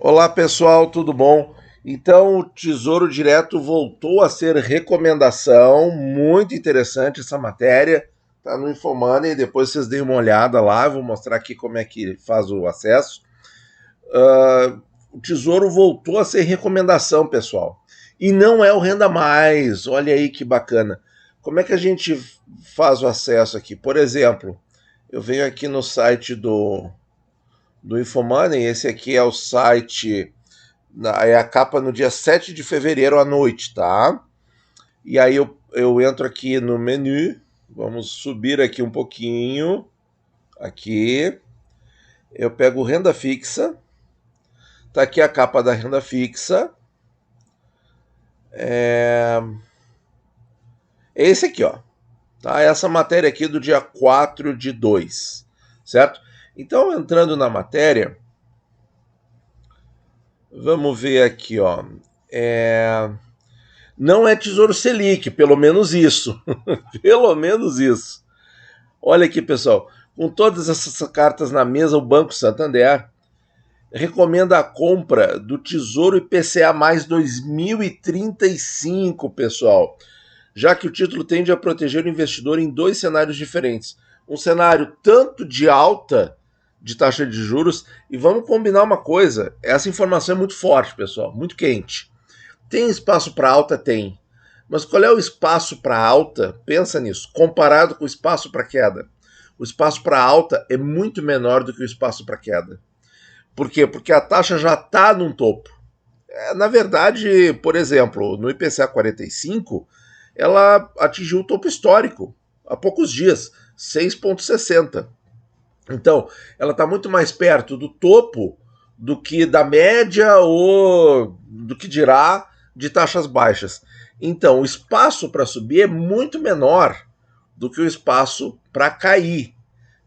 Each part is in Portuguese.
Olá pessoal, tudo bom? Então o Tesouro Direto voltou a ser recomendação, muito interessante essa matéria, tá no Infomoney, depois vocês deem uma olhada lá, eu vou mostrar aqui como é que faz o acesso. O Tesouro voltou a ser recomendação, pessoal, e não é o Renda Mais, olha aí que bacana. Como é que a gente faz o acesso aqui? Por exemplo, eu venho aqui no site do Infomoney, esse aqui é o site. É a capa no dia 7 de fevereiro à noite, tá? E aí eu entro aqui no menu, vamos subir aqui um pouquinho, aqui, eu pego renda fixa, tá aqui a capa da renda fixa, é esse aqui, ó, tá? Essa matéria aqui do dia 4/2, certo? Então, entrando na matéria, vamos ver aqui, ó, não é Tesouro Selic, pelo menos isso. Pelo menos isso. Olha aqui, pessoal. Com todas essas cartas na mesa, o Banco Santander recomenda a compra do Tesouro IPCA mais 2035, pessoal. Já que o título tende a proteger o investidor em dois cenários diferentes. Um cenário tanto de alta de taxa de juros, e vamos combinar uma coisa, essa informação é muito forte, pessoal, muito quente. Tem espaço para alta? Tem. Mas qual é o espaço para alta? Pensa nisso, comparado com o espaço para queda. O espaço para alta é muito menor do que o espaço para queda. Por quê? Porque a taxa já está num topo. Na verdade, por exemplo, no IPCA 45, ela atingiu o topo histórico há poucos dias, 6,60. Então, ela está muito mais perto do topo do que da média ou do que dirá de taxas baixas. Então, o espaço para subir é muito menor do que o espaço para cair.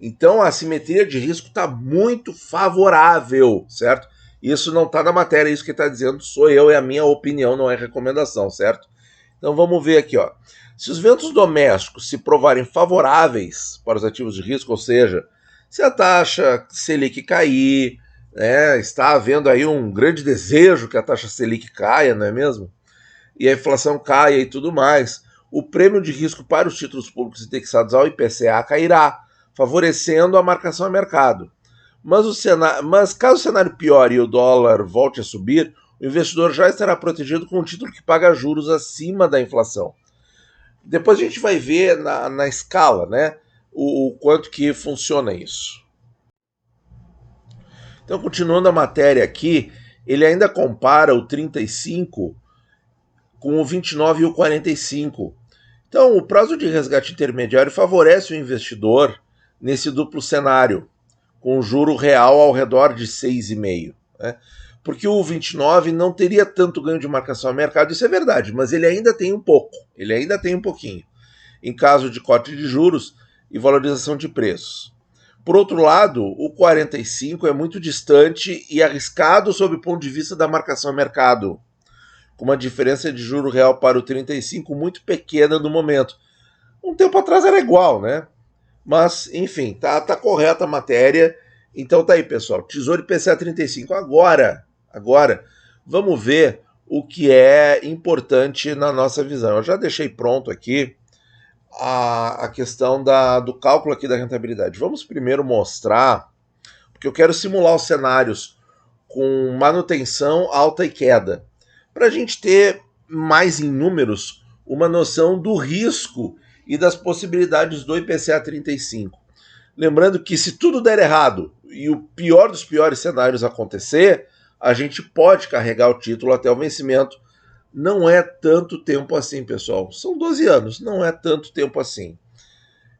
Então, a assimetria de risco está muito favorável, certo? Isso não está na matéria, isso que está dizendo sou eu, é a minha opinião, não é recomendação, certo? Então, vamos ver aqui, ó. Se os ventos domésticos se provarem favoráveis para os ativos de risco, ou seja, se a taxa Selic cair, né, está havendo aí um grande desejo que a taxa Selic caia, não é mesmo? E a inflação caia e tudo mais, o prêmio de risco para os títulos públicos indexados ao IPCA cairá, favorecendo a marcação a mercado. Mas caso o cenário piore e o dólar volte a subir, o investidor já estará protegido com um título que paga juros acima da inflação. Depois a gente vai ver na escala, né, o quanto que funciona isso. Então, continuando a matéria aqui, ele ainda compara o 35 com o 29 e o 45. Então, o prazo de resgate intermediário favorece o investidor nesse duplo cenário, com juro real ao redor de 6,5. Né? Porque o 29 não teria tanto ganho de marcação a mercado, isso é verdade, mas ele ainda tem um pouco, ele ainda tem um pouquinho, em caso de corte de juros e valorização de preços. Por outro lado, o 45 é muito distante e arriscado sob o ponto de vista da marcação a mercado, com uma diferença de juro real para o 35 muito pequena no momento. Um tempo atrás era igual, né? Mas, enfim, tá correta a matéria. Então tá aí, pessoal. Tesouro IPCA 35. Agora, vamos ver o que é importante na nossa visão. Eu já deixei pronto aqui a questão do cálculo aqui da rentabilidade. Vamos primeiro mostrar, porque eu quero simular os cenários com manutenção, alta e queda, para a gente ter mais em números uma noção do risco e das possibilidades do IPCA 35. Lembrando que se tudo der errado e o pior dos piores cenários acontecer, a gente pode carregar o título até o vencimento. Não é tanto tempo assim, pessoal. São 12 anos, não é tanto tempo assim.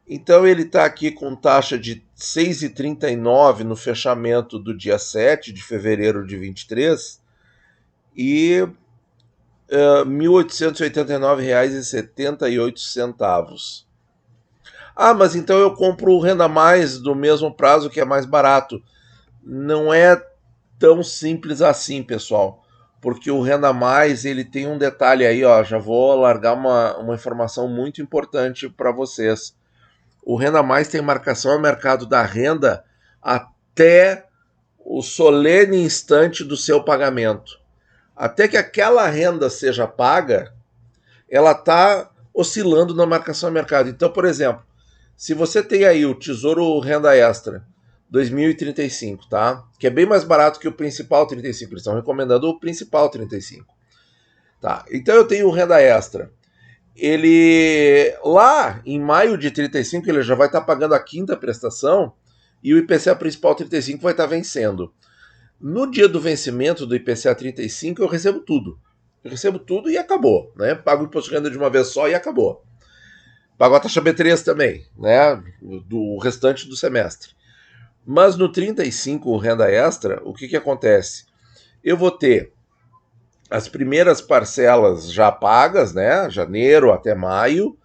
Então ele está aqui com taxa de 6,39 no fechamento do dia 7 de fevereiro de 23 e R$ 1.889,78. Ah, mas então eu compro o Renda Mais do mesmo prazo que é mais barato. Não é tão simples assim, pessoal. Porque o Renda Mais ele tem um detalhe aí, ó. Já vou largar uma informação muito importante para vocês. O Renda Mais tem marcação a mercado da renda até o solene instante do seu pagamento. Até que aquela renda seja paga, ela está oscilando na marcação a mercado. Então, por exemplo, se você tem aí o Tesouro Renda Extra 2035, tá? Que é bem mais barato que o principal 35. Eles estão recomendando o principal 35. Tá? Então eu tenho o Renda Extra. Ele lá em maio de 35 ele já vai estar pagando a quinta prestação e o IPCA principal 35 vai estar vencendo. No dia do vencimento do IPCA 35 eu recebo tudo. Eu recebo tudo e acabou, né? Pago o imposto de renda de uma vez só e acabou. Pago a taxa B3 também, né? Do restante do semestre. Mas no 35 renda extra, o que acontece? Eu vou ter as primeiras parcelas já pagas, né? Janeiro até maio,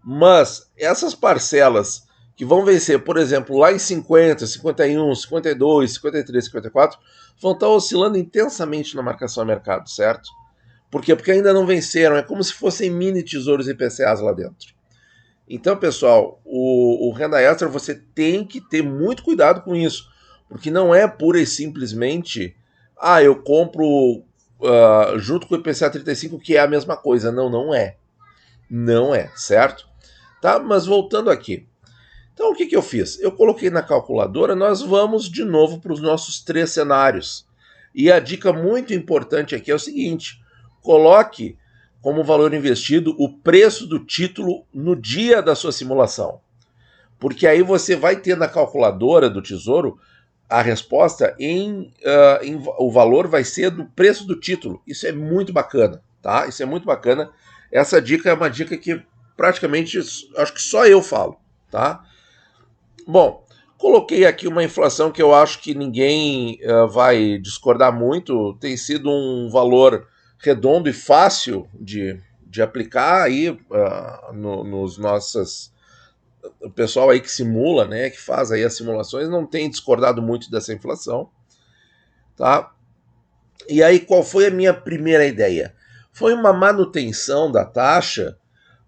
mas essas parcelas que vão vencer, por exemplo, lá em 50, 51, 52, 53, 54, vão estar oscilando intensamente na marcação a mercado, certo? Por quê? Porque ainda não venceram, é como se fossem mini tesouros IPCAs lá dentro. Então, pessoal, o renda extra você tem que ter muito cuidado com isso, porque não é pura e simplesmente, eu compro junto com o IPCA 35, que é a mesma coisa. Não, não é. Não é, certo? Tá? Mas voltando aqui. Então, o que eu fiz? Eu coloquei na calculadora, nós vamos de novo para os nossos 3 cenários. E a dica muito importante aqui é o seguinte: coloque como valor investido o preço do título no dia da sua simulação. Porque aí você vai ter na calculadora do Tesouro a resposta o valor vai ser do preço do título. Isso é muito bacana, tá? Isso é muito bacana. Essa dica é uma dica que praticamente acho que só eu falo, tá? Bom, coloquei aqui uma inflação que eu acho que ninguém vai discordar muito. Tem sido um valor redondo e fácil de aplicar aí nos nossos... O pessoal aí que simula, né, que faz aí as simulações, não tem discordado muito dessa inflação, tá? E aí, qual foi a minha primeira ideia? Foi uma manutenção da taxa,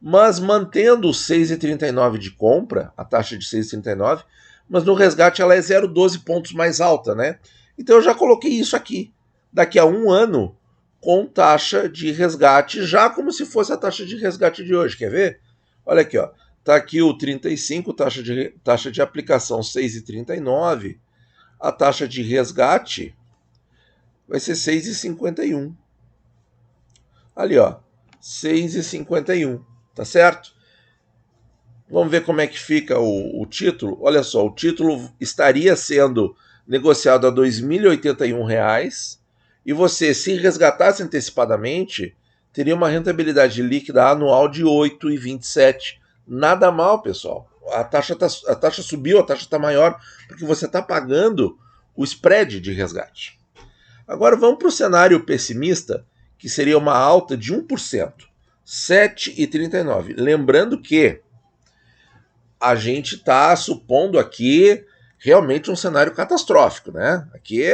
mas mantendo os 6,39 de compra, a taxa de 6,39, mas no resgate ela é 0,12 pontos mais alta, né? Então eu já coloquei isso aqui. Daqui a um ano, com taxa de resgate, já como se fosse a taxa de resgate de hoje. Quer ver? Olha aqui, ó. Tá aqui o 35, taxa de aplicação 6,39. A taxa de resgate vai ser 6,51. Ali, ó. 6,51. Tá certo? Vamos ver como é que fica o título. Olha só, o título estaria sendo negociado a R$ 2.081 e você, se resgatasse antecipadamente, teria uma rentabilidade líquida anual de 8,27. Nada mal, pessoal. A taxa subiu, a taxa está maior, porque você está pagando o spread de resgate. Agora vamos para o cenário pessimista, que seria uma alta de 1%, 7,39. Lembrando que a gente está supondo aqui realmente um cenário catastrófico, né? Aqui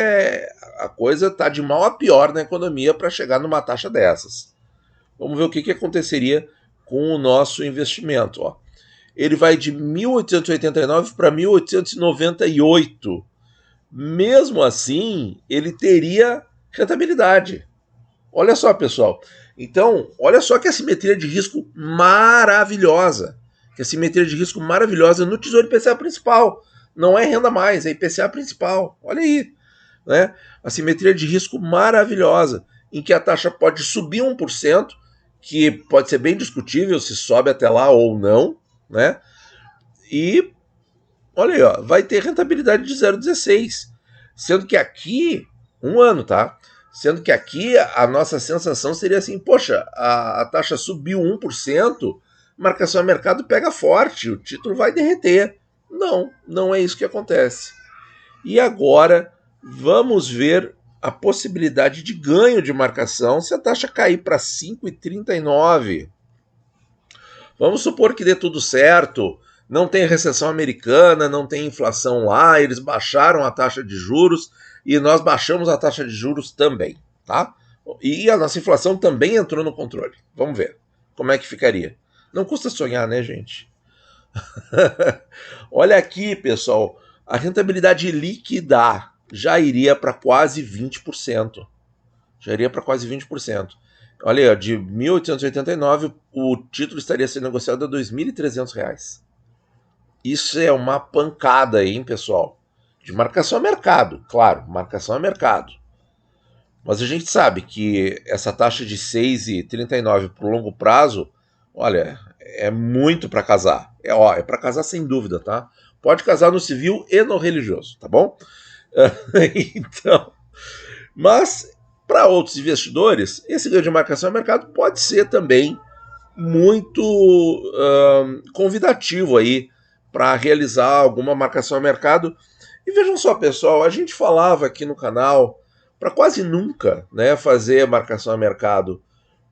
a coisa está de mal a pior na economia para chegar numa taxa dessas. Vamos ver o que aconteceria com o nosso investimento. Ó. Ele vai de 1.889 para 1.898. Mesmo assim, ele teria rentabilidade. Olha só, pessoal. Então, olha só que assimetria de risco maravilhosa. Que assimetria de risco maravilhosa no Tesouro IPCA principal. Não é renda mais, é IPCA principal. Olha aí. Né? Assimetria de risco maravilhosa, em que a taxa pode subir 1%, que pode ser bem discutível se sobe até lá ou não, né? E olha aí, ó, vai ter rentabilidade de 0,16. Sendo que aqui, um ano, tá? Sendo que aqui a nossa sensação seria assim, poxa, a taxa subiu 1%, marcação a mercado pega forte, o título vai derreter. Não, não é isso que acontece. E agora vamos ver a possibilidade de ganho de marcação se a taxa cair para 5,39. Vamos supor que dê tudo certo, não tem recessão americana, não tem inflação lá, eles baixaram a taxa de juros e nós baixamos a taxa de juros também, tá? E a nossa inflação também entrou no controle. Vamos ver como é que ficaria. Não custa sonhar, né, gente? Olha aqui, pessoal, a rentabilidade líquida já iria para quase 20%. Já iria para quase 20%. Olha aí, de 1889 o título estaria sendo negociado a R$ 2.300. Isso é uma pancada aí, hein, pessoal? De marcação a mercado, claro, marcação a mercado. Mas a gente sabe que essa taxa de 6,39 para o longo prazo, olha, é muito para casar. É para casar sem dúvida, tá? Pode casar no civil e no religioso, tá bom? Então, mas para outros investidores, esse ganho de marcação a mercado pode ser também muito convidativo aí para realizar alguma marcação a mercado. E vejam só, pessoal, a gente falava aqui no canal para quase nunca, né, fazer marcação a mercado.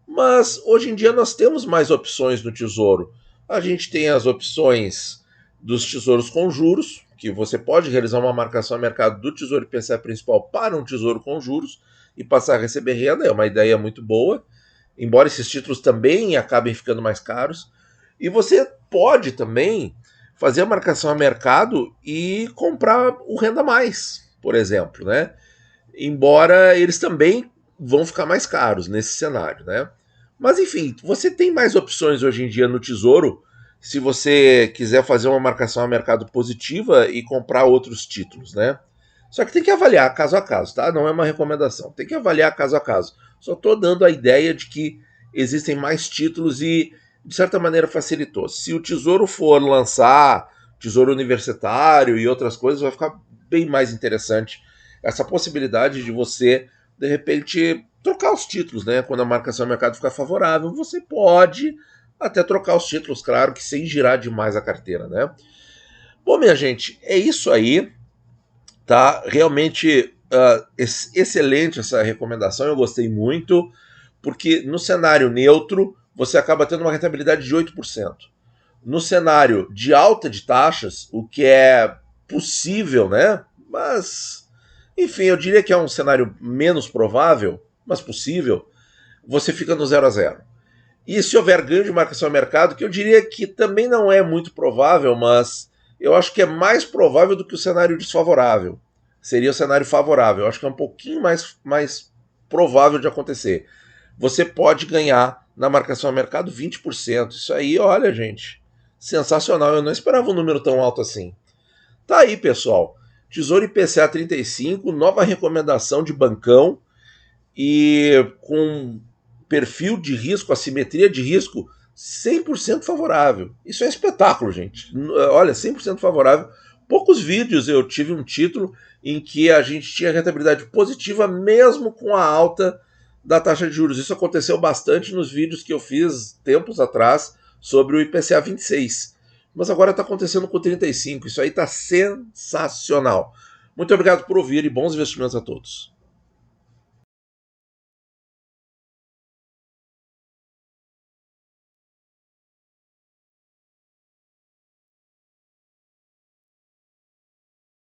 Mas hoje em dia nós temos mais opções no Tesouro. A gente tem as opções dos tesouros com juros, que você pode realizar uma marcação a mercado do Tesouro IPCA principal para um tesouro com juros e passar a receber renda. É uma ideia muito boa, embora esses títulos também acabem ficando mais caros. E você pode também fazer a marcação a mercado e comprar o Renda Mais, por exemplo, né? Embora eles também vão ficar mais caros nesse cenário, né? Mas enfim, você tem mais opções hoje em dia no Tesouro, se você quiser fazer uma marcação a mercado positiva e comprar outros títulos, né? Só que tem que avaliar caso a caso, tá? Não é uma recomendação. Tem que avaliar caso a caso. Só estou dando a ideia de que existem mais títulos e, de certa maneira, facilitou. Se o Tesouro for lançar Tesouro Universitário e outras coisas, vai ficar bem mais interessante essa possibilidade de você, de repente, trocar os títulos, né? Quando a marcação do mercado ficar favorável, você pode até trocar os títulos, claro que sem girar demais a carteira, né? Bom, minha gente, é isso aí, tá? Realmente excelente essa recomendação, eu gostei muito, porque no cenário neutro você acaba tendo uma rentabilidade de 8%. No cenário de alta de taxas, o que é possível, né? Mas, enfim, eu diria que é um cenário menos provável, mas possível, você fica no 0 a 0. E se houver ganho de marcação a mercado, que eu diria que também não é muito provável, mas eu acho que é mais provável do que o cenário desfavorável. Seria o cenário favorável. Eu acho que é um pouquinho mais provável de acontecer. Você pode ganhar na marcação a mercado 20%. Isso aí, olha, gente, sensacional. Eu não esperava um número tão alto assim. Tá aí, pessoal. Tesouro IPCA 35, nova recomendação de bancão e com perfil de risco, assimetria de risco 100% favorável. Isso é espetáculo, gente. Olha, 100% favorável. Poucos vídeos eu tive um título em que a gente tinha rentabilidade positiva mesmo com a alta da taxa de juros. Isso aconteceu bastante nos vídeos que eu fiz tempos atrás sobre o IPCA 26. Mas agora está acontecendo com 35. Isso aí está sensacional. Muito obrigado por ouvir e bons investimentos a todos.